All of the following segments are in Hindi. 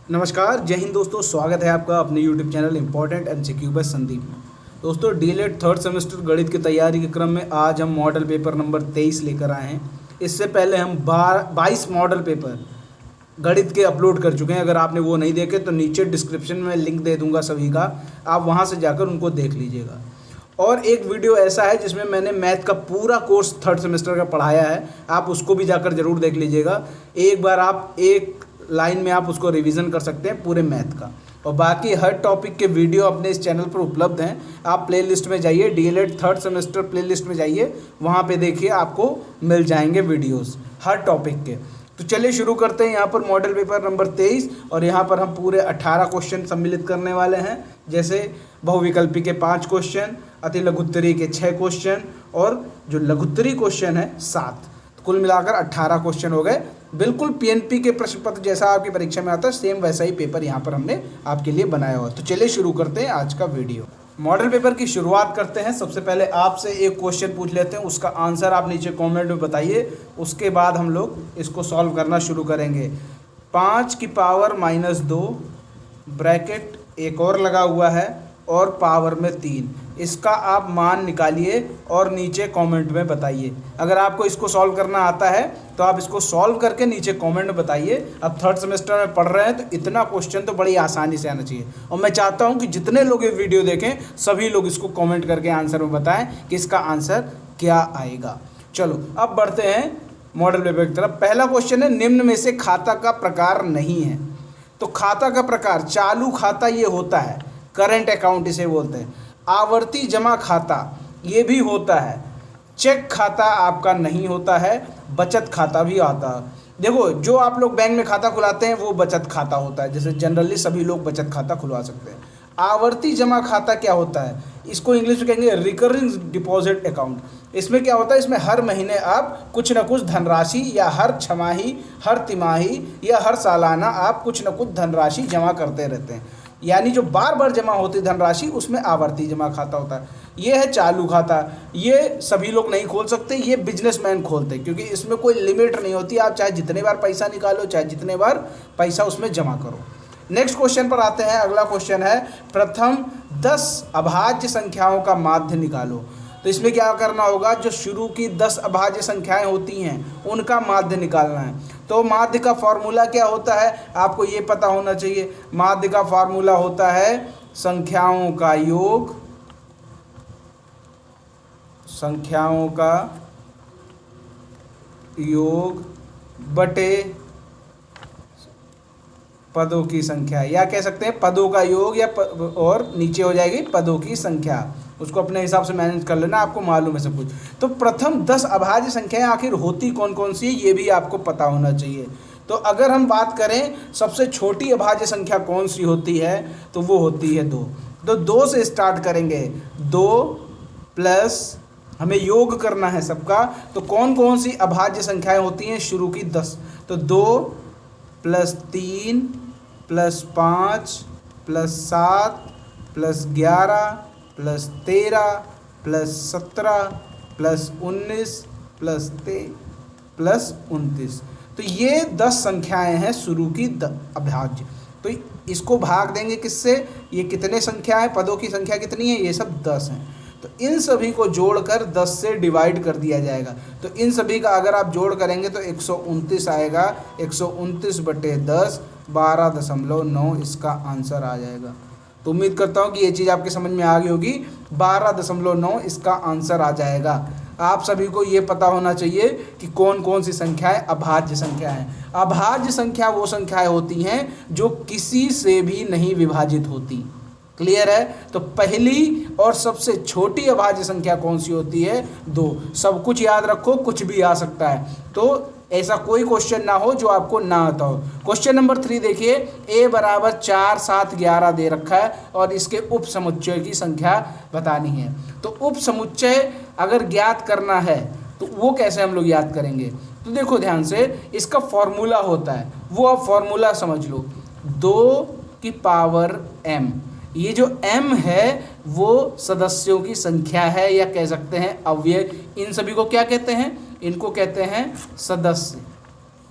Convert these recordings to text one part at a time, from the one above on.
नमस्कार, जय हिंद दोस्तों। स्वागत है आपका अपने YouTube channel important MCQ by Sandeep में। दोस्तों, डीएलएड थर्ड सेमेस्टर गणित की तैयारी के क्रम में आज हम मॉडल पेपर नंबर 23 लेकर आए हैं। इससे पहले हम 22 मॉडल पेपर गणित के अपलोड कर चुके हैं। अगर आपने वो नहीं देखे तो नीचे डिस्क्रिप्शन में लिंक दे दूंगा सभी का, आप वहाँ से जाकर उनको देख लीजिएगा। और एक वीडियो ऐसा है जिसमें मैंने मैथ का पूरा कोर्स थर्ड सेमेस्टर का पढ़ाया है, आप उसको भी जाकर ज़रूर देख लीजिएगा। एक बार आप एक लाइन में आप उसको रिवीजन कर सकते हैं पूरे मैथ का। और बाकी हर टॉपिक के वीडियो अपने इस चैनल पर उपलब्ध हैं। आप प्लेलिस्ट में जाइए, डीएलएड थर्ड सेमेस्टर प्लेलिस्ट में जाइए, वहाँ पे देखिए आपको मिल जाएंगे वीडियोस हर टॉपिक के। तो चलिए शुरू करते हैं। यहाँ पर मॉडल पेपर नंबर 23 और यहाँ पर हम पूरे 18 क्वेश्चन सम्मिलित करने वाले हैं। जैसे बहुविकल्पी के 5 क्वेश्चन, अति लघुत्तरी के 6 क्वेश्चन और जो लघुत्तरी क्वेश्चन है 7। कुल मिलाकर 18 क्वेश्चन हो गए। बिल्कुल पीएनपी के प्रश्न पत्र जैसा आपकी परीक्षा में आता है, सेम वैसा ही पेपर यहाँ पर हमने आपके लिए बनाया हुआ। तो चलिए शुरू करते हैं आज का वीडियो। मॉडल पेपर की शुरुआत करते हैं। सबसे पहले आपसे एक क्वेश्चन पूछ लेते हैं, उसका आंसर आप नीचे कमेंट में बताइए। उसके बाद हम लोग इसको सॉल्व करना शुरू करेंगे। 5 की पावर -2 ब्रैकेट एक और लगा हुआ है और पावर में 3, इसका आप मान निकालिए और नीचे कमेंट में बताइए। अगर आपको इसको सॉल्व करना आता है तो आप इसको सॉल्व करके नीचे कमेंट में बताइए। अब थर्ड सेमेस्टर में पढ़ रहे हैं तो इतना क्वेश्चन तो बड़ी आसानी से आना चाहिए। और मैं चाहता हूं कि जितने लोग ये वीडियो देखें सभी लोग इसको कमेंट करके आंसर में बताएं कि इसका आंसर क्या आएगा। चलो अब बढ़ते हैं मॉडल पेपर की तरफ। पहला क्वेश्चन है, निम्न में से खाता का प्रकार नहीं है। तो खाता का प्रकार, चालू खाता ये होता है, करंट अकाउंट इसे बोलते हैं। आवर्ती जमा खाता ये भी होता है। चेक खाता आपका नहीं होता है। बचत खाता भी आता है। देखो, जो आप लोग बैंक में खाता खुलाते हैं वो बचत खाता होता है, जैसे जनरली सभी लोग बचत खाता खुलवा सकते हैं। आवर्ती जमा खाता क्या होता है, इसको इंग्लिश में कहेंगे रिकरिंग डिपॉजिट अकाउंट। इसमें क्या होता है, इसमें हर महीने आप कुछ न कुछ धनराशि या हर छमाही, हर तिमाही या हर सालाना आप कुछ न कुछ धनराशि जमा करते रहते हैं। यानी जो बार बार जमा होती धनराशि उसमें आवर्ती जमा खाता होता है। ये है चालू खाता। ये सभी लोग नहीं खोल सकते, ये बिजनेसमैन खोलते हैं, क्योंकि इसमें कोई लिमिट नहीं होती। आप चाहे जितने बार पैसा निकालो, चाहे जितने बार पैसा उसमें जमा करो। नेक्स्ट क्वेश्चन पर आते हैं। अगला क्वेश्चन है, प्रथम 10 अभाज्य संख्याओं का माध्य निकालो। तो इसमें क्या करना होगा, जो शुरू की 10 अभाज्य संख्याएं होती हैं उनका माध्य निकालना है। तो माध्य का फॉर्मूला क्या होता है, आपको ये पता होना चाहिए। माध्य का फॉर्मूला होता है संख्याओं का योग, संख्याओं का योग बटे पदों की संख्या, या कह सकते हैं पदों का योग, या और नीचे हो जाएगी पदों की संख्या। उसको अपने हिसाब से मैनेज कर लेना, आपको मालूम है सब कुछ। तो प्रथम 10 अभाज्य संख्याएं आखिर होती कौन कौन सी है ये भी आपको पता होना चाहिए। तो अगर हम बात करें सबसे छोटी अभाज्य संख्या कौन सी होती है, तो वो होती है 2। तो 2 से स्टार्ट करेंगे। 2 प्लस, हमें योग करना है सबका, तो कौन कौन सी अभाज्य संख्याएं होती हैं शुरू की 10। तो 2 plus 3 plus 5 plus 7 plus 11 plus 13 plus 17 plus 19 plus 29। तो ये 10 संख्याएं हैं शुरू की अभाज्य। तो इसको भाग देंगे किससे, ये कितने संख्या है, पदों की संख्या कितनी है, ये सब 10 हैं। तो इन सभी को जोड़कर 10 से डिवाइड कर दिया जाएगा। तो इन सभी का अगर आप जोड़ करेंगे तो 129 आएगा। 129 बटे 10 12.9 इसका आंसर आ जाएगा। तो उम्मीद करता हूँ कि ये चीज़ आपके समझ में आ गई होगी। 12.9 इसका आंसर आ जाएगा। आप सभी को ये पता होना चाहिए कि कौन कौन सी संख्याएं अभाज्य संख्या हैं। अभाज्य संख्या वो संख्याएं होती हैं जो किसी से भी नहीं विभाजित होती। क्लियर है। तो पहली और सबसे छोटी अभाज्य संख्या कौन सी होती है, 2। सब कुछ याद रखो, कुछ भी आ सकता है, तो ऐसा कोई क्वेश्चन ना हो जो आपको ना आता हो। क्वेश्चन नंबर 3 देखिए, a बराबर 4 7 11 दे रखा है और इसके उप समुच्चय की संख्या बतानी है। तो उप समुच्चय अगर ज्ञात करना है तो वो कैसे हम लोग याद करेंगे, तो देखो ध्यान से, इसका फॉर्मूला होता है, वो आप फॉर्मूला समझ लो। 2 की पावर m, ये जो m है वो सदस्यों की संख्या है, या कह सकते हैं अव्यय। इन सभी को क्या कहते हैं, इनको कहते हैं सदस्य,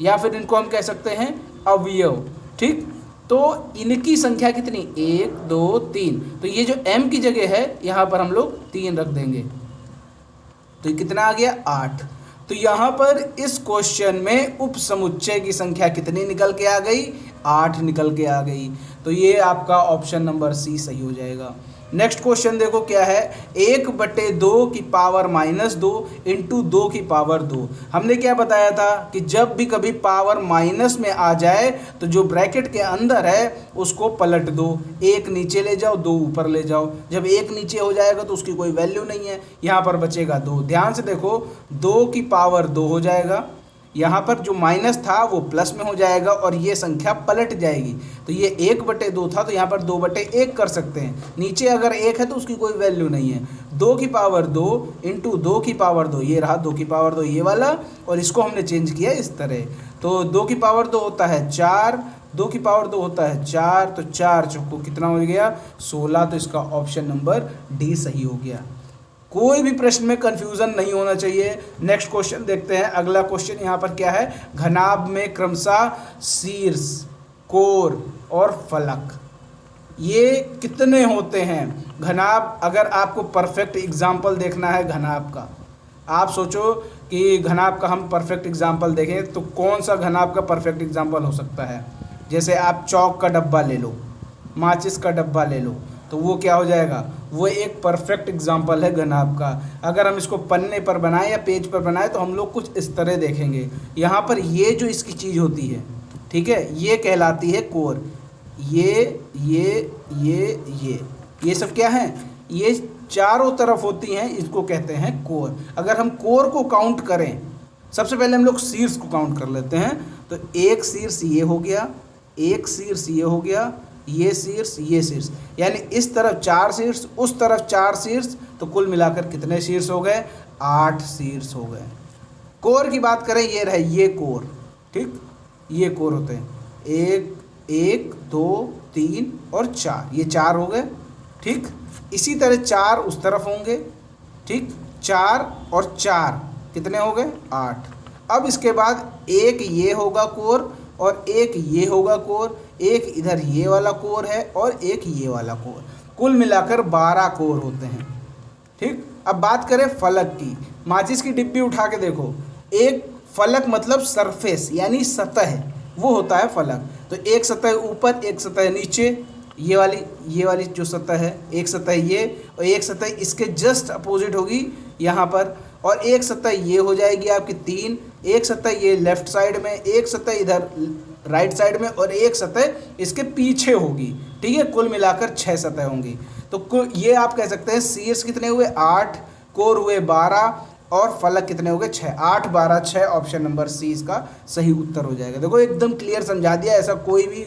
या फिर इनको हम कह सकते हैं अवयव। ठीक, तो इनकी संख्या कितनी, 1 2 3, तो ये जो m की जगह है यहाँ पर हम लोग 3 रख देंगे, तो ये कितना आ गया 8। तो यहाँ पर इस क्वेश्चन में उप समुच्चय की संख्या कितनी निकल के आ गई, 8 निकल के आ गई। तो ये आपका ऑप्शन नंबर सी सही हो जाएगा। नेक्स्ट क्वेश्चन देखो क्या है, 1/2 की पावर -2 इंटू 2 की पावर 2। हमने क्या बताया था कि जब भी कभी पावर माइनस में आ जाए तो जो ब्रैकेट के अंदर है उसको पलट दो, 1 नीचे ले जाओ 2 ऊपर ले जाओ। जब 1 नीचे हो जाएगा तो उसकी कोई वैल्यू नहीं है, यहाँ पर बचेगा 2। ध्यान से देखो, 2 की पावर 2 हो जाएगा, यहाँ पर जो माइनस था वो प्लस में हो जाएगा और ये संख्या पलट जाएगी। तो ये 1/2 था तो यहाँ पर 2/1 कर सकते हैं। नीचे अगर 1 है तो उसकी कोई वैल्यू नहीं है। 2 की पावर 2 इंटू 2 की पावर 2, ये रहा 2 की पावर 2 ये वाला, और इसको हमने चेंज किया इस तरह। तो 2 की पावर 2 होता है 4, 2 की पावर 2 होता है 4, तो 4 चौको कितना हो गया 16। तो इसका ऑप्शन नंबर डी सही हो गया। कोई भी प्रश्न में कंफ्यूजन नहीं होना चाहिए। नेक्स्ट क्वेश्चन देखते हैं। अगला क्वेश्चन यहाँ पर क्या है, घनाभ में क्रमशः शीर्ष, कोर और फलक ये कितने होते हैं। घनाभ, अगर आपको परफेक्ट एग्जाम्पल देखना है घनाभ का, आप सोचो कि घनाभ का हम परफेक्ट एग्जाम्पल देखें तो कौन सा घनाभ का परफेक्ट एग्जाम्पल हो सकता है। जैसे आप चौक का डब्बा ले लो, माचिस का डब्बा ले लो, तो वो क्या हो जाएगा, वो एक परफेक्ट एग्जाम्पल है घनाभ का। अगर हम इसको पन्ने पर बनाएं या पेज पर बनाएं तो हम लोग कुछ इस तरह देखेंगे। यहाँ पर ये जो इसकी चीज़ होती है, ठीक है, ये कहलाती है कोर। ये सब क्या है, ये चारों तरफ होती हैं, इसको कहते हैं कोर। अगर हम कोर को काउंट करें, सबसे पहले हम लोग शीर्ष को काउंट कर लेते हैं। तो एक शीर्ष ये हो गया, एक शीर्ष ये हो गया, ये शीर्ष, ये शीर्ष, यानी इस तरफ 4 शीर्ष, उस तरफ 4 शीर्ष, तो कुल मिलाकर कितने शीर्ष हो गए, 8 शीर्ष हो गए। कोर की बात करें, ये रहे ये कोर, ठीक, ये कोर होते हैं, 1 2 3 और 4, ये 4 हो गए, ठीक। इसी तरह 4 उस तरफ होंगे, ठीक, 4 और 4 कितने हो गए, 8। अब इसके बाद एक ये होगा कोर और एक ये होगा कोर, एक इधर ये वाला कोर है और एक ये वाला कोर, कुल मिलाकर 12 कोर होते हैं, ठीक। अब बात करें फलक की, माचिस की डिब्बी उठा के देखो, एक फलक मतलब सरफेस यानी सतह, वो होता है फलक। तो एक सतह ऊपर, एक सतह नीचे, ये वाली जो सतह है, एक सतह ये और एक सतह इसके जस्ट अपोजिट होगी यहाँ पर, और एक सतह ये हो जाएगी आपकी 3, एक सतह ये लेफ्ट साइड में, एक सतह इधर राइट साइड में और एक सतह इसके पीछे होगी, ठीक है। कुल मिलाकर 6 सतह होंगी। तो ये आप कह सकते हैं शीर्ष कितने हुए 8, कोर हुए 12 और फलक कितने हो गए 6। 8 12 6, ऑप्शन नंबर सी इसका सही उत्तर हो जाएगा। देखो एकदम क्लियर समझा दिया, ऐसा कोई भी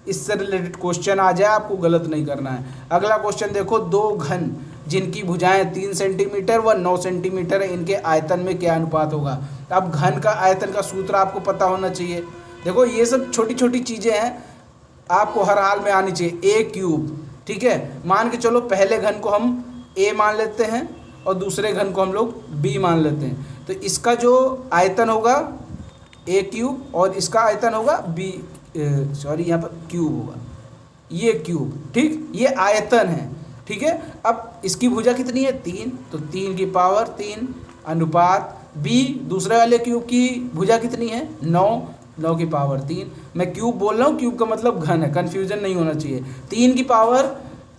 इससे रिलेटेड क्वेश्चन आ जाए आपको गलत नहीं करना है। अगला क्वेश्चन देखो, 2 घन जिनकी भुजाएं 3 सेंटीमीटर व 9 सेंटीमीटर है, इनके आयतन में क्या अनुपात होगा। अब घन का आयतन का सूत्र आपको पता होना चाहिए। देखो ये सब छोटी छोटी चीज़ें हैं, आपको हर हाल में आनी चाहिए। a क्यूब, ठीक है, मान के चलो पहले घन को हम a मान लेते हैं और दूसरे घन को हम लोग b मान लेते हैं। तो इसका जो आयतन होगा a क्यूब और इसका आयतन होगा b, सॉरी यहाँ पर क्यूब होगा, ये क्यूब, ठीक, ये आयतन है, ठीक है। अब इसकी भुजा कितनी है 3, तो 3 की पावर 3 अनुपात b, दूसरे वाले क्यूब की भुजा कितनी है 9, 9 की पावर 3। मैं क्यूब बोल रहा हूँ, क्यूब का मतलब घन है, कन्फ्यूजन नहीं होना चाहिए। 3 की पावर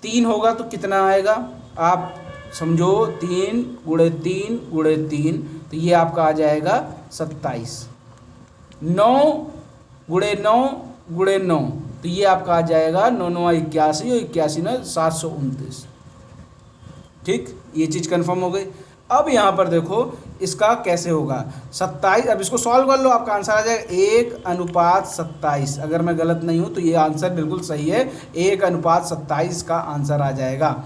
3 होगा तो कितना आएगा, आप समझो 3 गुणे 3 गुणे 3, तो ये आपका आ जाएगा 27। 9 गुणे 9 गुणे 9, तो ये आपका आ जाएगा 9 9 81 और 81 9 729, ठीक। ये चीज़ कंफर्म हो गई। अब यहाँ पर देखो इसका कैसे होगा 27, अब इसको सॉल्व कर लो, आपका आंसर आ जाएगा 1:27। अगर मैं गलत नहीं हूँ तो ये आंसर बिल्कुल सही है, 1:27 का आंसर आ जाएगा।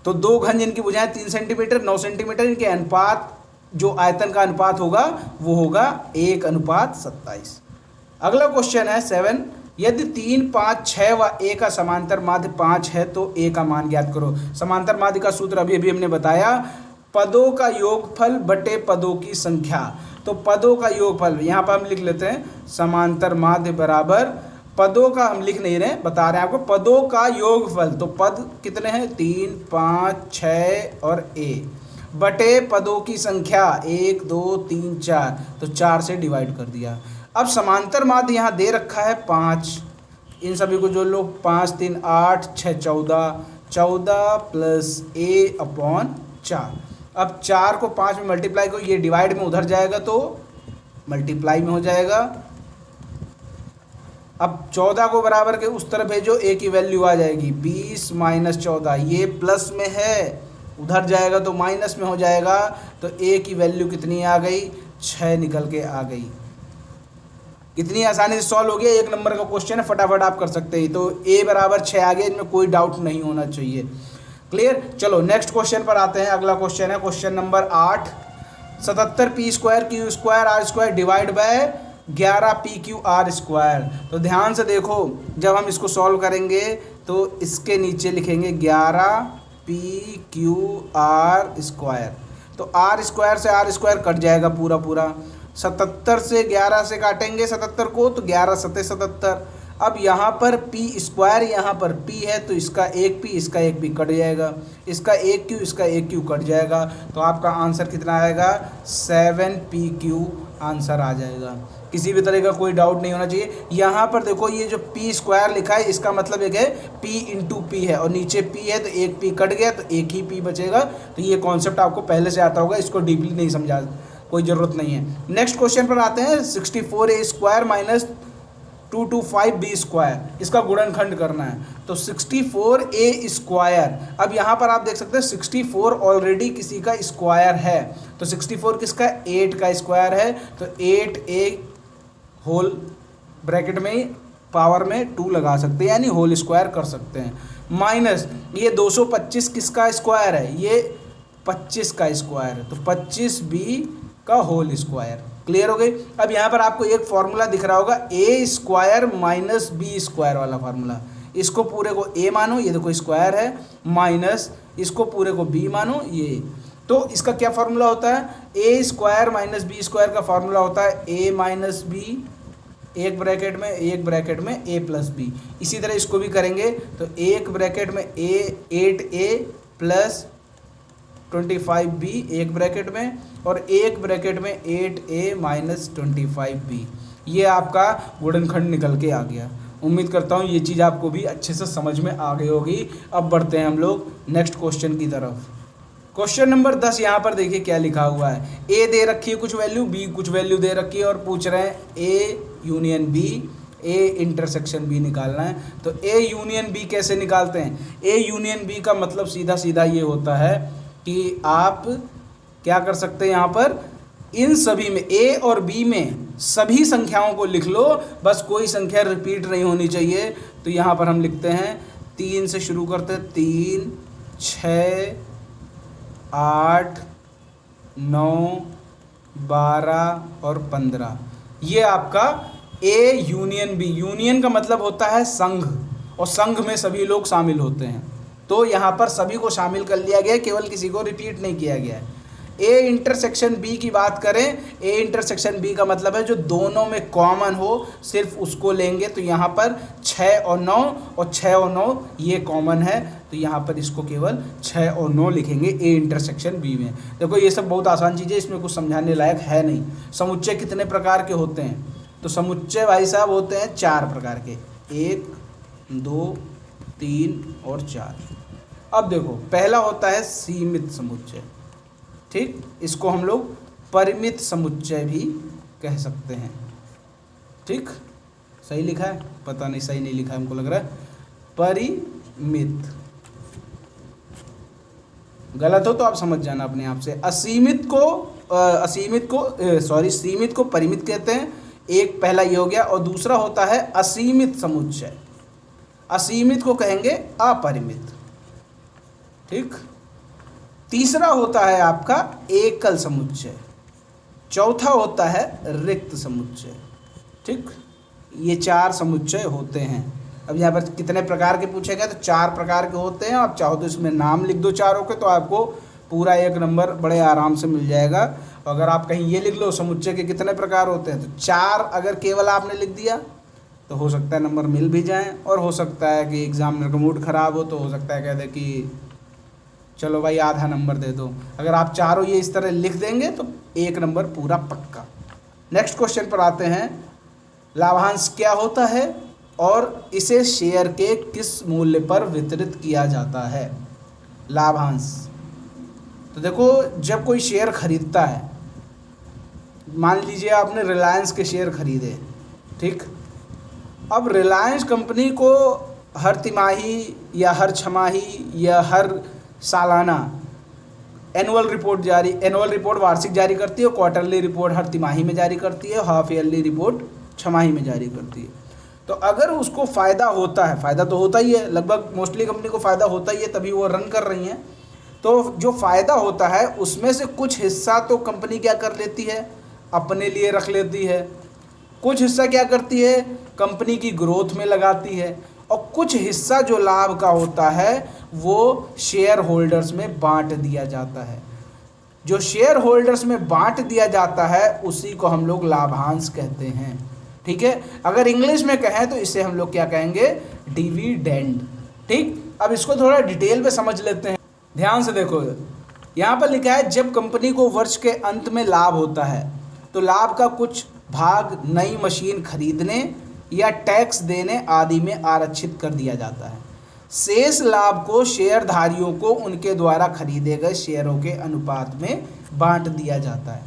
तो 2 घन जिनकी भुजाएं 3 सेंटीमीटर 9 सेंटीमीटर, इनके अनुपात जो आयतन का अनुपात होगा वो होगा 1:27। अगला क्वेश्चन है 7, यदि 3 5 6 व a का समांतर माध्य 5 है तो a का मान ज्ञात करो। समांतर माध्य का सूत्र अभी अभी हमने बताया, पदों का योगफल बटे पदों की संख्या। तो पदों का योगफल यहाँ पर हम लिख लेते हैं, समांतर माध्य बराबर पदों का हम लिख नहीं रहे, बता रहे हैं आपको पदों का योगफल। तो पद कितने हैं 3, 5, 6 और a बटे पदों की संख्या 1, 2, 3, 4, तो 4 से डिवाइड कर दिया। अब समांतर माध्य यहाँ दे रखा है 5, इन सभी को जो लोग 5, 3, 8, 6, 14, 14 प्लस a/4। अब 4 को 5 में मल्टीप्लाई को, ये डिवाइड में उधर जाएगा तो मल्टीप्लाई में हो जाएगा। अब 14 को बराबर के उस तरफ भेजो, a की वैल्यू आ जाएगी 20 माइनस 14, ये प्लस में है उधर जाएगा तो माइनस में हो जाएगा। तो a की वैल्यू कितनी आ गई 6 निकल के आ गई। कितनी आसानी से सॉल्व हो गया, 1 नंबर का क्वेश्चन है, फटाफट आप कर सकते हैं। तो a बराबर 6 आ गया, इसमें कोई डाउट नहीं होना चाहिए। क्लियर। चलो नेक्स्ट क्वेश्चन पर आते हैं। अगला क्वेश्चन है question number 8, 77p² q² r² divide by 11p q r²। तो ध्यान से देखो, जब हम इसको सॉल्व करेंगे तो इसके नीचे लिखेंगे 11p q r²। तो r² से r² कट जाएगा पूरा पूरा। 77 से 11 से काटेंगे 77 को, तो 11 सत्ते 77। अब यहाँ पर p², यहाँ पर p है तो इसका 1p इसका 1p कट जाएगा, इसका 1q इसका 1q कट जाएगा। तो आपका आंसर कितना आएगा 7pq आंसर आ जाएगा। किसी भी तरह का कोई डाउट नहीं होना चाहिए। यहाँ पर देखो ये जो p² लिखा है इसका मतलब एक है p इंटू p है, और नीचे p है तो एक p कट गया तो एक ही p बचेगा। तो ये कॉन्सेप्ट आपको पहले से आता होगा, इसको डीपली नहीं समझा, कोई ज़रूरत नहीं है। नेक्स्ट क्वेश्चन पर आते हैं। 64a² माइनस 225b², इसका गुणनखंड करना है। तो 64a², अब यहाँ पर आप देख सकते हैं 64 ऑलरेडी किसी का स्क्वायर है, तो 64 किसका 8 का स्क्वायर है, तो 8a होल ब्रैकेट में पावर में 2 लगा सकते हैं, यानी होल स्क्वायर कर सकते हैं। माइनस ये 225 किसका स्क्वायर है, ये 25 का स्क्वायर है, तो 25b का होल स्क्वायर। क्लियर हो गई। अब यहाँ पर आपको एक फॉर्मूला दिख रहा होगा a² माइनस b² वाला फार्मूला। इसको पूरे को a मानो, ये देखो स्क्वायर है, माइनस इसको पूरे को b मानो ये। तो इसका क्या फार्मूला होता है, a² माइनस b² का फार्मूला होता है a माइनस b, एक ब्रैकेट में a प्लस b। इसी तरह इसको भी करेंगे तो एक ब्रैकेट में a 8a प्लस 25b एक ब्रैकेट में, और एक ब्रैकेट में 8a माइनस 25b। ये आपका गुणनखंड निकल के आ गया। उम्मीद करता हूँ ये चीज़ आपको भी अच्छे से समझ में आ गई होगी। अब बढ़ते हैं हम लोग नेक्स्ट क्वेश्चन की तरफ। क्वेश्चन नंबर 10 यहाँ पर देखिए क्या लिखा हुआ है। a दे रखी है कुछ वैल्यू, b कुछ वैल्यू दे रखी है, और पूछ रहे हैं a union b, a intersection b निकालना है। तो a यूनियन b कैसे निकालते हैं, a यूनियन b का मतलब सीधा सीधा ये होता है कि आप क्या कर सकते हैं, यहाँ पर इन सभी में a और b में सभी संख्याओं को लिख लो, बस कोई संख्या रिपीट नहीं होनी चाहिए। तो यहाँ पर हम लिखते हैं 3 से शुरू करते हैं, 3, 6, 8, 9, 12 और 15। ये आपका a यूनियन b। यूनियन का मतलब होता है संघ, और संघ में सभी लोग शामिल होते हैं। तो यहाँ पर सभी को शामिल कर लिया गया है, केवल किसी को रिपीट नहीं किया गया है। a इंटरसेक्शन b की बात करें, a इंटरसेक्शन b का मतलब है जो दोनों में कॉमन हो सिर्फ उसको लेंगे। तो यहाँ पर 6 और 9, और 6 और 9 ये कॉमन है, तो यहाँ पर इसको केवल 6 और 9 लिखेंगे a इंटरसेक्शन b में। देखो ये सब बहुत आसान चीज़ें, इसमें कुछ समझाने लायक है नहीं। समुच्चय कितने प्रकार के होते हैं, तो समुच्चय भाई साहब होते हैं 4 प्रकार के, 1, 2, 3 और 4। अब देखो पहला होता है सीमित समुच्चय, ठीक, इसको हम लोग परिमित समुच्चय भी कह सकते हैं। ठीक, सही लिखा है, पता नहीं सही नहीं लिखा है, हमको लग रहा है परिमित। गलत हो तो आप समझ जाना अपने आप से। सीमित को परिमित कहते हैं, एक पहला ये हो गया, और दूसरा होता है असीमित समुच्चय। असीमित को कहेंगे अपरिमित। ठीक, तीसरा होता है आपका एकल समुच्चय, चौथा होता है रिक्त समुच्चय। ठीक, ये 4 समुच्चय होते हैं। अब यहाँ पर कितने प्रकार के पूछे गए, तो 4 प्रकार के होते हैं। आप चाहो तो इसमें नाम लिख दो चारों के, तो आपको पूरा 1 नंबर बड़े आराम से मिल जाएगा। अगर आप कहीं ये लिख लो समुच्चय के कितने प्रकार होते हैं, तो 4 अगर केवल आपने लिख दिया तो हो सकता है नंबर मिल भी जाएं, और हो सकता है कि एग्जामिनर का मूड ख़राब हो तो हो सकता है कह दे कि चलो भाई आधा नंबर दे दो। अगर आप चारों ये इस तरह लिख देंगे तो 1 नंबर पूरा पक्का। नेक्स्ट क्वेश्चन पर आते हैं, लाभांश क्या होता है और इसे शेयर के किस मूल्य पर वितरित किया जाता है। लाभांश, तो देखो जब कोई शेयर खरीदता है, मान लीजिए आपने रिलायंस के शेयर खरीदे, ठीक, अब रिलायंस कंपनी को हर तिमाही या हर छमाही या हर सालाना एनुअल रिपोर्ट वार्षिक जारी करती है, क्वार्टरली रिपोर्ट हर तिमाही में जारी करती है, हाफ ईयरली रिपोर्ट छमाही में जारी करती है। तो अगर उसको फ़ायदा होता है, फ़ायदा तो होता ही है, लगभग मोस्टली कंपनी को फ़ायदा होता ही है तभी वो रन कर रही हैं, तो जो फ़ायदा होता है उसमें से कुछ हिस्सा तो कंपनी क्या कर लेती है, अपने लिए रख लेती है, कुछ हिस्सा क्या करती है, कंपनी की ग्रोथ में लगाती है, और कुछ हिस्सा जो लाभ का होता है वो शेयर होल्डर्स में बांट दिया जाता है। जो शेयर होल्डर्स में बांट दिया जाता है उसी को हम लोग लाभांश कहते हैं, ठीक है। अगर इंग्लिश में कहें तो इसे हम लोग क्या कहेंगे, डिविडेंड, ठीक। अब इसको थोड़ा डिटेल में समझ लेते हैं, ध्यान से देखो। यहाँ पर लिखा है जब कंपनी को वर्ष के अंत में लाभ होता है तो लाभ का कुछ भाग नई मशीन खरीदने या टैक्स देने आदि में आरक्षित कर दिया जाता है। शेष लाभ को शेयरधारियों को उनके द्वारा खरीदे गए शेयरों के अनुपात में बांट दिया जाता है।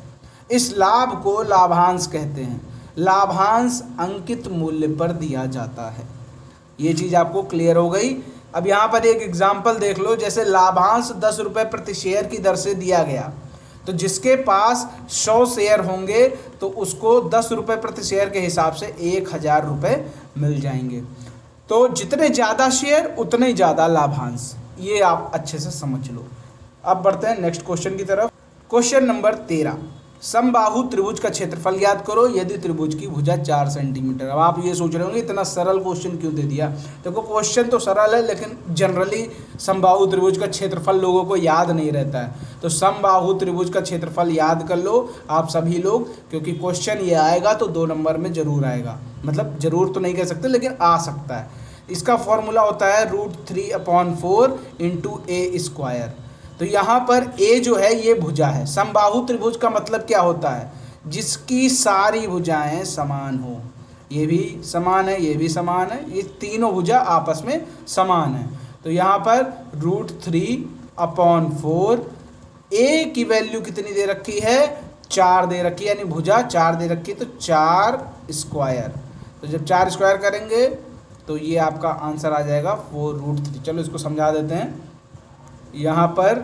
इस लाभ को लाभांश कहते हैं। लाभांश अंकित मूल्य पर दिया जाता है। ये चीज़ आपको क्लियर हो गई। अब यहाँ पर एक एग्जाम्पल देख लो, जैसे लाभांश 10 रुपये प्रति शेयर की दर से दिया गया, तो जिसके पास 100 शेयर होंगे तो उसको 10 रुपये प्रति शेयर के हिसाब से 1000 रुपये मिल जाएंगे। तो जितने ज़्यादा शेयर उतने ही ज़्यादा लाभांश, ये आप अच्छे से समझ लो। अब बढ़ते हैं नेक्स्ट क्वेश्चन की तरफ। क्वेश्चन नंबर 13, समबाहु त्रिभुज का क्षेत्रफल ज्ञात करो यदि त्रिभुज की भुजा 4 सेंटीमीटर। अब आप ये सोच रहे होंगे इतना सरल क्वेश्चन क्यों दे दिया। देखो क्वेश्चन तो सरल है लेकिन जनरली समबाहु त्रिभुज का क्षेत्रफल लोगों को याद नहीं रहता है, तो समबाहु त्रिभुज का क्षेत्रफल याद कर लो आप सभी लोग, क्योंकि क्वेश्चन ये आएगा तो 2 नंबर में जरूर आएगा। मतलब जरूर तो नहीं कह सकते लेकिन आ सकता है। इसका फॉर्मूला होता है √3/4 × a²। तो यहाँ पर a जो है ये भुजा है। समबाहु त्रिभुज का मतलब क्या होता है, जिसकी सारी भुजाएं समान हो। ये भी समान है, ये भी समान है, ये तीनों भुजा आपस में समान है। तो यहाँ पर √3/4, a की वैल्यू कितनी दे रखी है, 4 दे रखी है, यानी भुजा 4 दे रखी है, तो 4²। तो जब 4² करेंगे तो ये आपका आंसर आ जाएगा 4√3। चलो इसको समझा देते हैं। यहाँ पर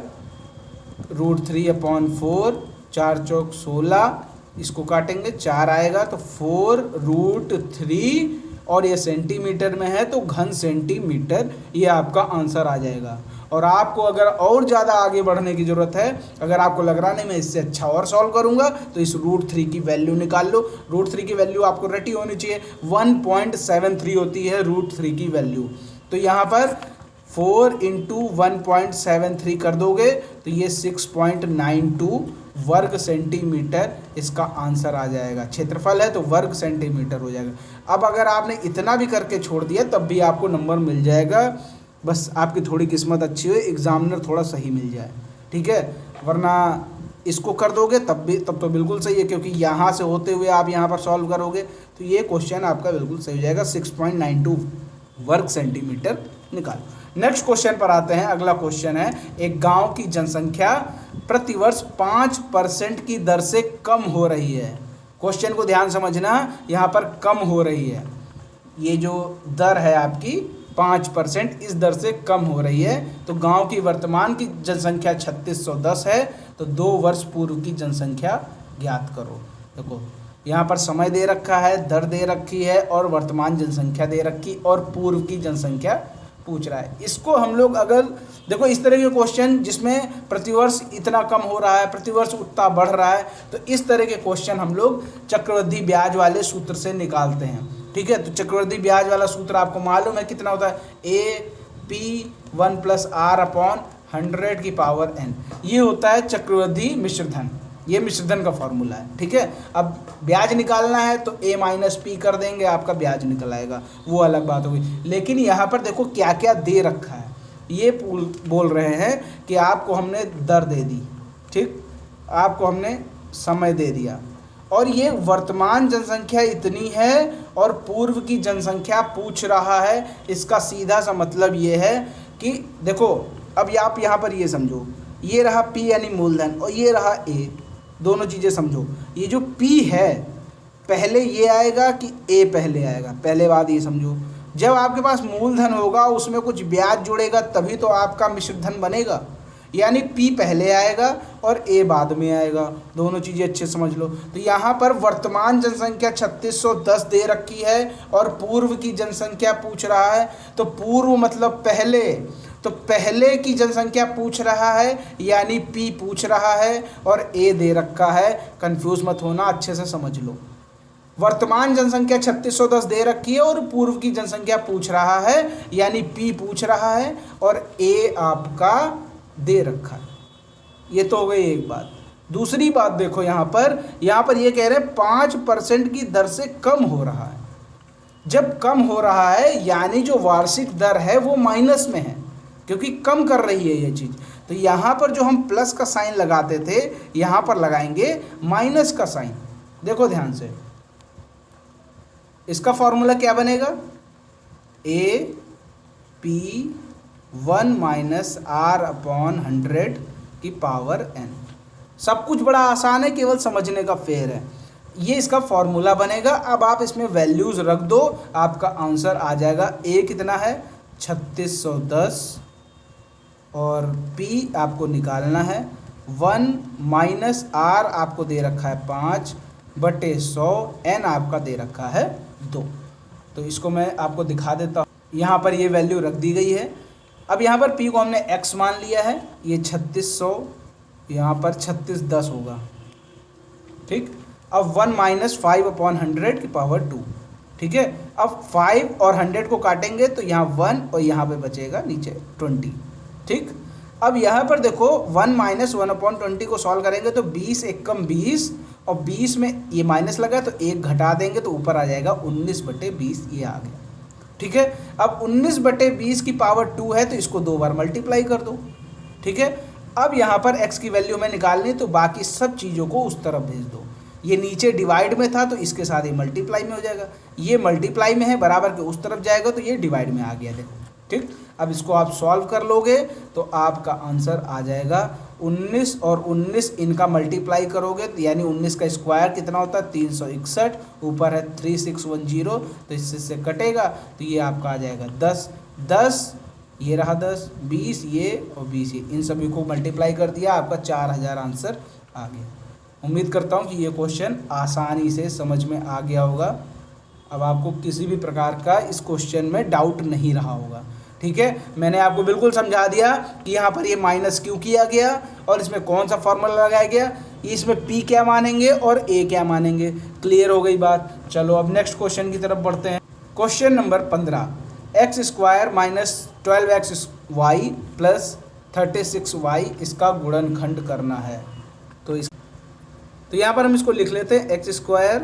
√3/4, 4 चौक 16, इसको काटेंगे 4 आएगा तो 4√3, और ये सेंटीमीटर में है तो घन सेंटीमीटर, ये आपका आंसर आ जाएगा। और आपको अगर और ज़्यादा आगे बढ़ने की ज़रूरत है, अगर आपको लग रहा नहीं मैं इससे अच्छा और सॉल्व करूँगा, तो इस √3 की वैल्यू निकाल लो। √3 की वैल्यू आपको रटी होनी चाहिए, 1.73 होती है √3 की वैल्यू। तो यहाँ पर 4 × 1.73 कर दोगे तो ये 6.92 वर्ग सेंटीमीटर इसका आंसर आ जाएगा। क्षेत्रफल है तो वर्ग सेंटीमीटर हो जाएगा। अब अगर आपने इतना भी करके छोड़ दिया तब भी आपको नंबर मिल जाएगा, बस आपकी थोड़ी किस्मत अच्छी हो, एग्जामिनर थोड़ा सही मिल जाए, ठीक है। वरना इसको कर दोगे तब तो बिल्कुल सही है, क्योंकि यहाँ से होते हुए आप यहाँ पर सॉल्व करोगे तो ये क्वेश्चन आपका बिल्कुल सही हो जाएगा। 6.92 वर्ग सेंटीमीटर निकालो। नेक्स्ट क्वेश्चन पर आते हैं। अगला क्वेश्चन है, एक गांव की जनसंख्या प्रतिवर्ष 5% की दर से कम हो रही है। क्वेश्चन को ध्यान समझना, यहाँ पर कम हो रही है, ये जो दर है आपकी 5%, इस दर से कम हो रही है। तो गांव की वर्तमान की जनसंख्या 3610 है, तो 2 वर्ष पूर्व की जनसंख्या ज्ञात करो। देखो यहाँ पर समय दे रखा है, दर दे रखी है, और वर्तमान जनसंख्या दे रखी, और पूर्व की जनसंख्या पूछ रहा है। इसको हम लोग अगर देखो इस तरह के क्वेश्चन जिसमें प्रतिवर्ष इतना कम हो रहा है, प्रतिवर्ष उतना बढ़ रहा है, तो इस तरह के क्वेश्चन हम लोग चक्रवृद्धि ब्याज वाले सूत्र से निकालते हैं, ठीक है। तो चक्रवृद्धि ब्याज वाला सूत्र आपको मालूम है कितना होता है, AP1 + R/100 की पावर n। ये होता है चक्रवृद्धि मिश्रधन, ये मिश्रधन का फॉर्मूला है, ठीक है। अब ब्याज निकालना है तो a माइनस पी कर देंगे, आपका ब्याज निकल आएगा, वो अलग बात होगी। लेकिन यहाँ पर देखो क्या क्या दे रखा है, ये बोल रहे हैं कि आपको हमने दर दे दी, ठीक, आपको हमने समय दे दिया, और ये वर्तमान जनसंख्या इतनी है और पूर्व की जनसंख्या पूछ रहा है। इसका सीधा सा मतलब ये है कि देखो, अब आप यहाँ पर ये समझो, ये रहा P यानी मूलधन और ये रहा A, दोनों चीज़ें समझो। ये जो P है पहले ये आएगा कि A पहले आएगा, पहले बात ये समझो। जब आपके पास मूलधन होगा उसमें कुछ ब्याज जुड़ेगा तभी तो आपका मिश्रधन बनेगा, यानी P पहले आएगा और A बाद में आएगा, दोनों चीज़ें अच्छे समझ लो। तो यहाँ पर वर्तमान जनसंख्या 3610 दे रखी है और पूर्व की जनसंख्या पूछ रहा है, तो पूर्व मतलब पहले, तो पहले की जनसंख्या पूछ रहा है यानी P पूछ रहा है और A दे रखा है। कंफ्यूज मत होना, अच्छे से समझ लो। वर्तमान जनसंख्या 3610 दे रखी है और पूर्व की जनसंख्या पूछ रहा है यानी P पूछ रहा है और A आपका दे रखा है। ये तो हो गई एक बात। दूसरी बात देखो, यहाँ पर ये कह रहे हैं 5% की दर से कम हो रहा है। जब कम हो रहा है यानी जो वार्षिक दर है वो माइनस में है, क्योंकि कम कर रही है ये चीज़। तो यहाँ पर जो हम प्लस का साइन लगाते थे यहाँ पर लगाएंगे माइनस का साइन। देखो ध्यान से, इसका फॉर्मूला क्या बनेगा, AP 1 माइनस R/100 की पावर n। सब कुछ बड़ा आसान है, केवल समझने का फेर है। ये इसका फॉर्मूला बनेगा। अब आप इसमें वैल्यूज़ रख दो, आपका आंसर आ जाएगा। A कितना है 3610 और P आपको निकालना है 1 माइनस R आपको दे रखा है 5/100, n आपका दे रखा है 2। तो इसको मैं आपको दिखा देता हूँ। यहाँ पर ये वैल्यू रख दी गई है। अब यहाँ पर P को हमने x मान लिया है, ये 3600 यहाँ पर 3610 होगा, ठीक। अब 1 माइनस 5/100 की पावर 2, ठीक है। अब 5 और 100 को काटेंगे तो यहाँ 1 और यहाँ पे बचेगा नीचे 20, ठीक। अब यहाँ पर देखो 1 माइनस 1/20 को सॉल्व करेंगे तो 20 एक कम 20 और 20 में ये माइनस लगा तो 1 घटा देंगे तो ऊपर आ जाएगा 19/20, ये आ गया, ठीक है। अब 19/20 की पावर 2 है तो इसको 2 बार मल्टीप्लाई कर दो, ठीक है। अब यहाँ पर x की वैल्यू में निकालनी, तो बाकी सब चीज़ों को उस तरफ भेज दो। ये नीचे डिवाइड में था तो इसके साथ ये मल्टीप्लाई में हो जाएगा, ये मल्टीप्लाई में है बराबर के उस तरफ जाएगा तो ये डिवाइड में आ गया, देखो, ठीक। अब इसको आप सॉल्व कर लोगे तो आपका आंसर आ जाएगा 19 और 19 इनका मल्टीप्लाई करोगे तो यानी 19 का स्क्वायर कितना होता है 361, ऊपर है 3610, तो इससे से कटेगा तो ये आपका आ जाएगा 10, 10 ये रहा 10, 20 ये और 20 ये, इन सभी को मल्टीप्लाई कर दिया, आपका 4000 आंसर आ गया। उम्मीद करता हूँ कि ये क्वेश्चन आसानी से समझ में आ गया होगा। अब आपको किसी भी प्रकार का इस क्वेश्चन में डाउट नहीं रहा होगा, ठीक है। मैंने आपको बिल्कुल समझा दिया कि यहाँ पर ये माइनस क्यों किया गया और इसमें कौन सा फॉर्मूला लगाया गया, इसमें P क्या मानेंगे और A क्या मानेंगे। क्लियर हो गई बात। चलो अब नेक्स्ट क्वेश्चन की तरफ बढ़ते हैं। Question number 15, x² minus 12xy plus 36y इसका गुणनखंड करना है। तो यहाँ पर हम इसको लिख लेते हैं x²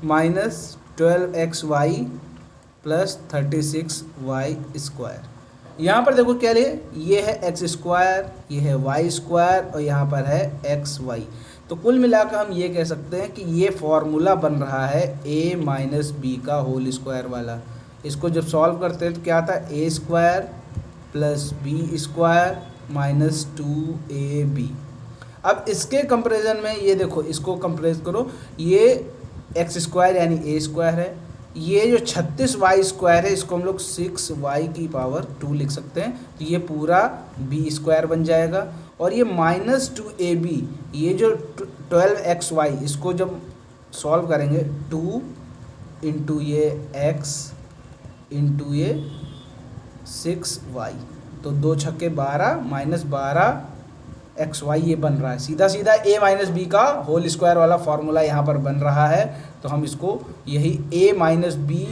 minus 12xy plus 36y²। यहाँ पर देखो क्या लिए, ये है x², ये है y² और यहाँ पर है xy। तो कुल मिलाकर हम ये कह सकते हैं कि ये फॉर्मूला बन रहा है a माइनस बी का होल स्क्वायर वाला। इसको जब सॉल्व करते हैं तो क्या आता है a² plus b² minus 2ab। अब इसके कंपैरिजन में ये देखो, इसको कंपेयर करो, ये x² यानी a² है, ये जो 36y² है इसको हम लोग 6y की पावर 2 लिख सकते हैं, तो ये पूरा b² बन जाएगा। और ये माइनस 2ab, ये जो 12xy इसको जब सॉल्व करेंगे 2 इंटू ये x इंटू ये 6y, तो 2 छक्के 12 माइनस 12xy ये बन रहा है। सीधा सीधा a माइनस बी का होल स्क्वायर वाला फॉर्मूला यहाँ पर बन रहा है, तो हम इसको यही a माइनस बी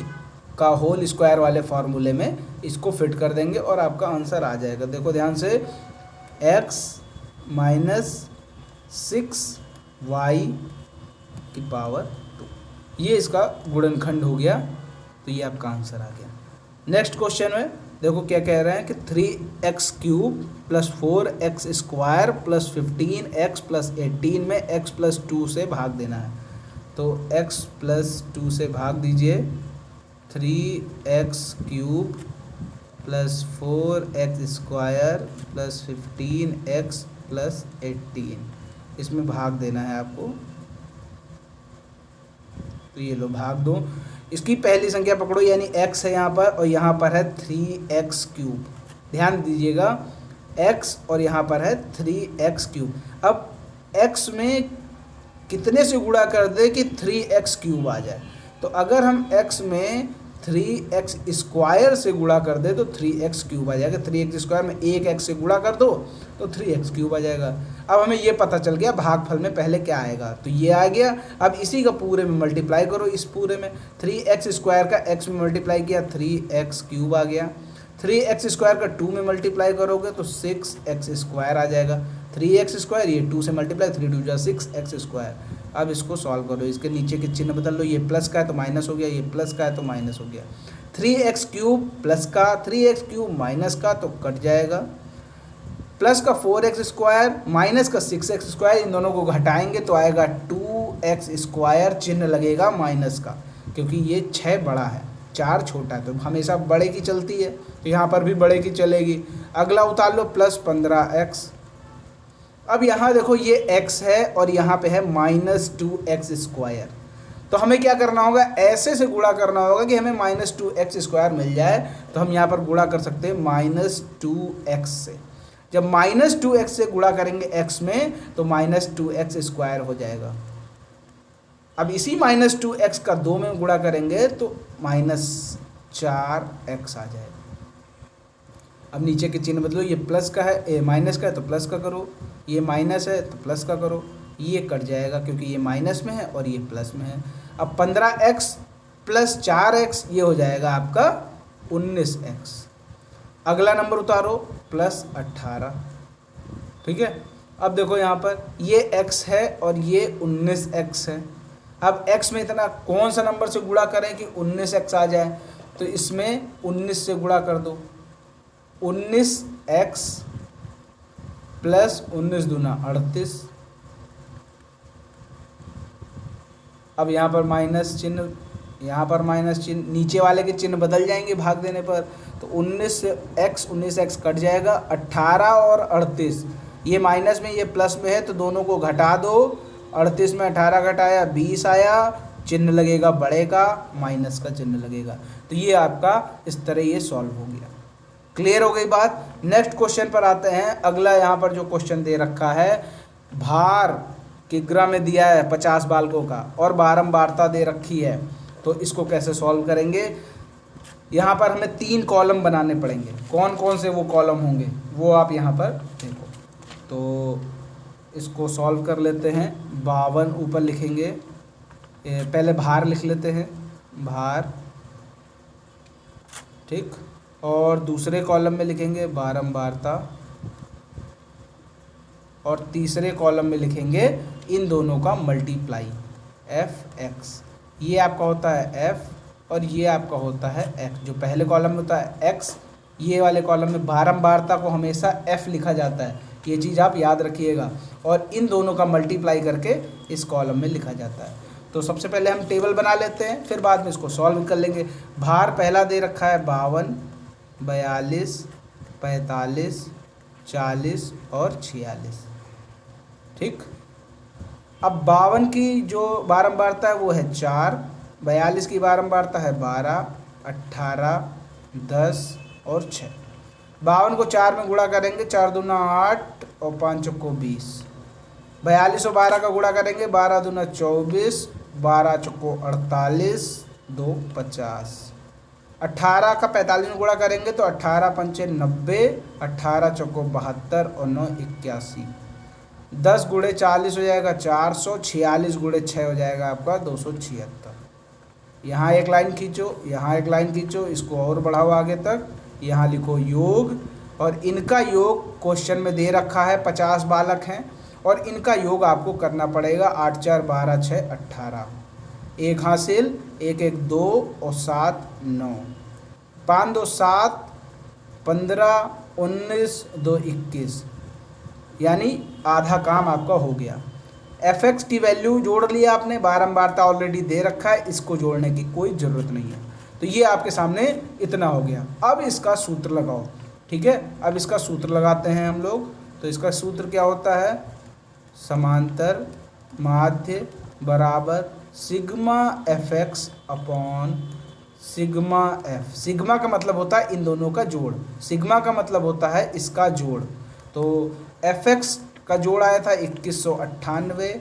का होल स्क्वायर वाले फार्मूले में इसको फिट कर देंगे और आपका आंसर आ जाएगा। देखो ध्यान से, x माइनस 6 y की पावर 2। ये इसका गुणनखंड हो गया, तो ये आपका आंसर आ गया। नेक्स्ट क्वेश्चन में देखो क्या कह रहे हैं कि 3x³ + 4x² + 15x + 18 में x + 2 से भाग देना है। तो x + 2 से भाग दीजिए। 3x³ + 4x² + 15x + 18, इसमें भाग देना है आपको। तो ये लो भाग दो। इसकी पहली संख्या पकड़ो, यानी x है यहाँ पर और यहाँ पर है 3x³। ध्यान दीजिएगा, x और यहाँ पर है 3x³। अब x में कितने से गुणा कर दे कि 3x³ आ जाए? तो अगर हम x में 3x² से गुणा कर दे तो 3x³ आ जाएगा। 3x² में एक x से गुणा कर दो तो 3x³ आ जाएगा। अब हमें ये पता चल गया भागफल में पहले क्या आएगा, तो ये आ गया। अब इसी का पूरे में मल्टीप्लाई करो, इस पूरे में 3x² का x में मल्टीप्लाई किया 3x³ आ गया। 3x² का 2 में मल्टीप्लाई करोगे तो 6x² आ जाएगा। 3x², ये 2 से मल्टीप्लाई, 3 × 2 = 6x²। अब इसको सॉल्व करो, इसके नीचे के चिन्ह बदल लो, ये प्लस का है तो माइनस हो गया, ये प्लस का है तो माइनस हो गया। 3x³ प्लस का, 3x³ माइनस का तो कट जाएगा। प्लस का 4x² माइनस का 6x², इन दोनों को घटाएंगे तो आएगा 2x², चिन्ह लगेगा माइनस का, क्योंकि ये 6 बड़ा है 4 छोटा है, तो हमेशा बड़े की चलती है, तो यहाँ पर भी बड़े की चलेगी। अगला उतार लो प्लस 15x। अब यहाँ देखो ये x है और यहाँ पे है -2x²। तो हमें क्या करना होगा, ऐसे से गुणा करना होगा कि हमें -2x² मिल जाए। तो हम यहाँ पर गुणा कर सकते हैं -2x से। जब -2x से गुणा करेंगे x में तो -2x² हो जाएगा। अब इसी -2x का 2 में गुणा करेंगे तो -4x आ जाएगा। अब नीचे के चिन्ह बदलो, ये प्लस का है, माइनस का है तो प्लस का करो, ये माइनस है तो प्लस का करो, ये कट जाएगा क्योंकि ये माइनस में है और ये प्लस में है। अब 15x + 4x ये हो जाएगा आपका 19x। अगला नंबर उतारो +18। ठीक है, अब देखो यहाँ पर ये x है और ये 19x है। अब x में इतना कौन सा नंबर से गुणा करें कि 19x आ जाए, तो इसमें 19 से गुणा कर दो। 19x + 19 दूना 38। अब यहाँ पर माइनस चिन्ह, यहाँ पर माइनस चिन्ह, नीचे वाले के चिन्ह बदल जाएंगे भाग देने पर। तो 19x कट जाएगा। 18 और 38, ये माइनस में ये प्लस में है तो दोनों को घटा दो। 38 में 18 घटाया 20 आया, चिन्ह लगेगा बड़े का, माइनस का चिन्ह लगेगा। तो ये आपका इस तरह ये सॉल्व हो गया। क्लियर हो गई बात। नेक्स्ट क्वेश्चन पर आते हैं। अगला यहाँ पर जो क्वेश्चन दे रखा है, भार किग्रा में दिया है 50 बालकों का और बारंबारता दे रखी है, तो इसको कैसे सॉल्व करेंगे। यहाँ पर हमें 3 कॉलम बनाने पड़ेंगे। कौन कौन से वो कॉलम होंगे वो आप यहाँ पर देखो। तो इसको सॉल्व कर लेते हैं। 52 ऊपर लिखेंगे, पहले भार लिख लेते हैं, भार, ठीक। और दूसरे कॉलम में लिखेंगे बारंबारता और तीसरे कॉलम में लिखेंगे इन दोनों का मल्टीप्लाई fx। ये आपका होता है f और ये आपका होता है x। जो पहले कॉलम में होता है x, ये वाले कॉलम में बारंबारता को हमेशा f लिखा जाता है, ये चीज़ आप याद रखिएगा। और इन दोनों का मल्टीप्लाई करके इस कॉलम में लिखा जाता है। तो सबसे पहले हम टेबल बना लेते हैं, फिर बाद में इसको सॉल्व कर लेंगे। भार पहला दे रखा है 52, 42, 45, 40 और 46, ठीक। अब 52 की जो बारंबारता है वो है 4, 42 की बारंबारता है 12, 18, 10 और 6। 52 को 4 में गुणा करेंगे, 4 दूना 8 और 5 चौको 20। 42 और 12 का गुणा करेंगे, 12 दूना 24, 12 चौको 48, 2 50। 18 का 45 में गुणा करेंगे तो 18 पंचे 90, 18 चौको 72 और 9 81। 10 गुणे 40 हो जाएगा 400, 46 गुणे 6 हो जाएगा आपका 276। यहाँ एक लाइन खींचो, यहाँ एक लाइन खींचो, इसको और बढ़ाओ आगे तक, यहाँ लिखो योग। और इनका योग क्वेश्चन में दे रखा है 50 बालक हैं और इनका योग आपको करना पड़ेगा। 8 4 12 6 18, 1 हासिल, 1 1 2 और 7 9, 5 2 7, 15 19 2 21, यानी आधा काम आपका हो गया। fx की वैल्यू जोड़ लिया आपने, बारंबारता ऑलरेडी दे रखा है, इसको जोड़ने की कोई ज़रूरत नहीं है। तो ये आपके सामने इतना हो गया। अब इसका सूत्र लगाओ, ठीक है। अब इसका सूत्र लगाते हैं हम लोग। तो इसका सूत्र क्या होता है, समांतर माध्य बराबर sigma fx upon sigma f। Sigma का मतलब होता है इन दोनों का जोड़, सिग्मा का मतलब होता है इसका जोड़। तो fx का जोड़ आया था 2198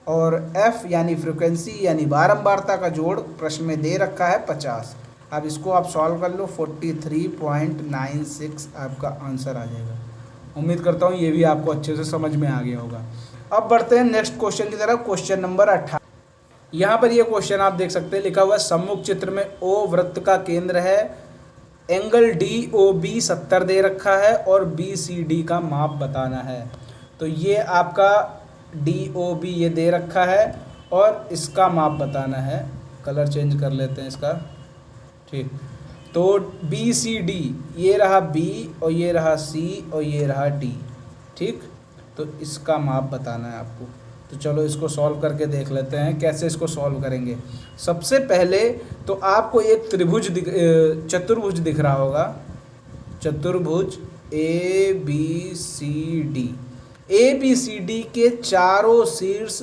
और f यानी फ्रिक्वेंसी यानी बारंबारता का जोड़ प्रश्न में दे रखा है 50। अब इसको आप सॉल्व कर लो, 43.96 आपका आंसर आ जाएगा। उम्मीद करता हूँ ये भी आपको अच्छे से समझ में आ गया होगा। अब बढ़ते हैं नेक्स्ट क्वेश्चन की तरफ, क्वेश्चन नंबर 18। यहाँ पर ये क्वेश्चन आप देख सकते हैं, लिखा हुआ है सम्मुख चित्र में O वृत्त का केंद्र है, एंगल DOB 70 दे रखा है और BCD का माप बताना है। तो ये आपका DOB ये दे रखा है और इसका माप बताना है। कलर चेंज कर लेते हैं इसका, ठीक। तो BCD ये रहा B और ये रहा C और ये रहा D, ठीक। तो इसका माप बताना है आपको। तो चलो इसको सॉल्व करके देख लेते हैं कैसे इसको सॉल्व करेंगे। सबसे पहले तो आपको एक चतुर्भुज दिख रहा होगा, चतुर्भुज ABCD। ABCD के चारों शीर्ष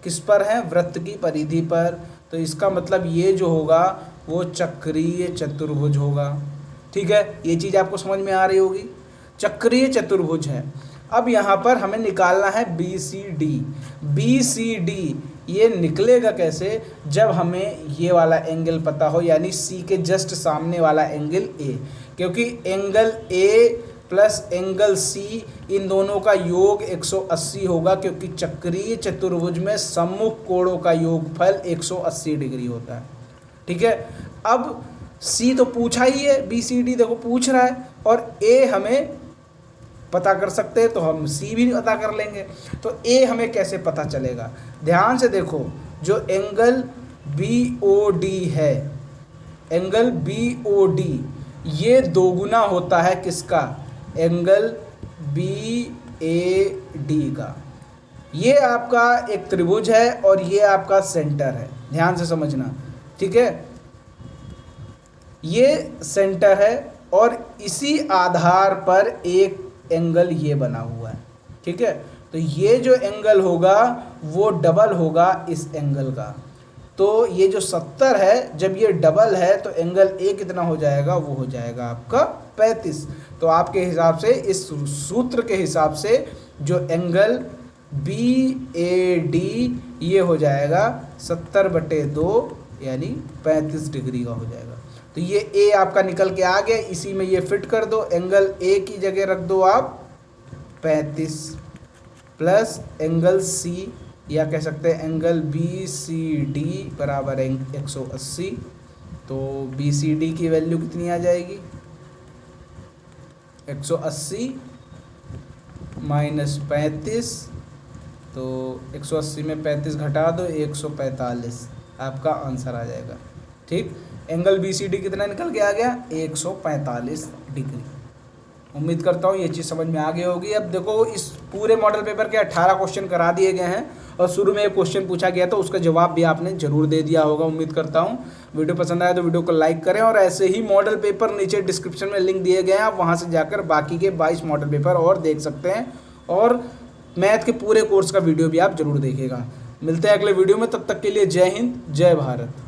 किस पर हैं, वृत्त की परिधि पर। तो इसका मतलब ये जो होगा वो चक्रीय चतुर्भुज होगा, ठीक है। ये चीज़ आपको समझ में आ रही होगी, चक्रीय चतुर्भुज है। अब यहाँ पर हमें निकालना है BCD। BCD ये निकलेगा कैसे, जब हमें ये वाला एंगल पता हो, यानी C के जस्ट सामने वाला एंगल A, क्योंकि angle A plus angle C इन दोनों का योग 180 होगा, क्योंकि चक्रीय चतुर्भुज में सम्मुख कोणों का योगफल 180 डिग्री होता है, ठीक है। अब C तो पूछा ही है, BCD देखो पूछ रहा है, और A हमें पता कर सकते हैं, तो हम C भी पता कर लेंगे। तो A हमें कैसे पता चलेगा, ध्यान से देखो, जो एंगल BOD है, एंगल BOD ये दोगुना होता है किसका, एंगल BAD का। ये आपका एक त्रिभुज है और ये आपका सेंटर है, ध्यान से समझना, ठीक है। ये सेंटर है और इसी आधार पर एक एंगल ये बना हुआ है, ठीक है। तो ये जो एंगल होगा वो डबल होगा इस एंगल का। तो ये जो 70 है, जब ये डबल है तो एंगल A कितना हो जाएगा, वो हो जाएगा आपका 35। तो आपके हिसाब से, इस सूत्र के हिसाब से, जो एंगल BAD ये हो जाएगा 70/2 यानी 35 डिग्री का हो जाएगा। तो ये A आपका निकल के आ गया, इसी में ये फिट कर दो, एंगल A की जगह रख दो आप 35 प्लस एंगल C, या कह सकते हैं एंगल BCD बराबर 180। तो BCD की वैल्यू कितनी आ जाएगी, 180 माइनस 35, तो 180 में 35 घटा दो, 145 आपका आंसर आ जाएगा, ठीक। एंगल BCD कितना निकल के आ गया, 145 डिग्री। उम्मीद करता हूँ ये चीज़ समझ में आ गई होगी। अब देखो, इस पूरे मॉडल पेपर के 18 क्वेश्चन करा दिए गए हैं और शुरू में एक क्वेश्चन पूछा गया तो उसका जवाब भी आपने जरूर दे दिया होगा। उम्मीद करता हूँ वीडियो पसंद आया तो वीडियो को लाइक करें, और ऐसे ही मॉडल पेपर नीचे डिस्क्रिप्शन में लिंक दिए गए हैं, आप वहाँ से जाकर बाकी के 22 मॉडल पेपर और देख सकते हैं, और मैथ के पूरे कोर्स का वीडियो भी आप जरूर देखिएगा। मिलते हैं अगले वीडियो में, तब तक के लिए जय हिंद, जय भारत।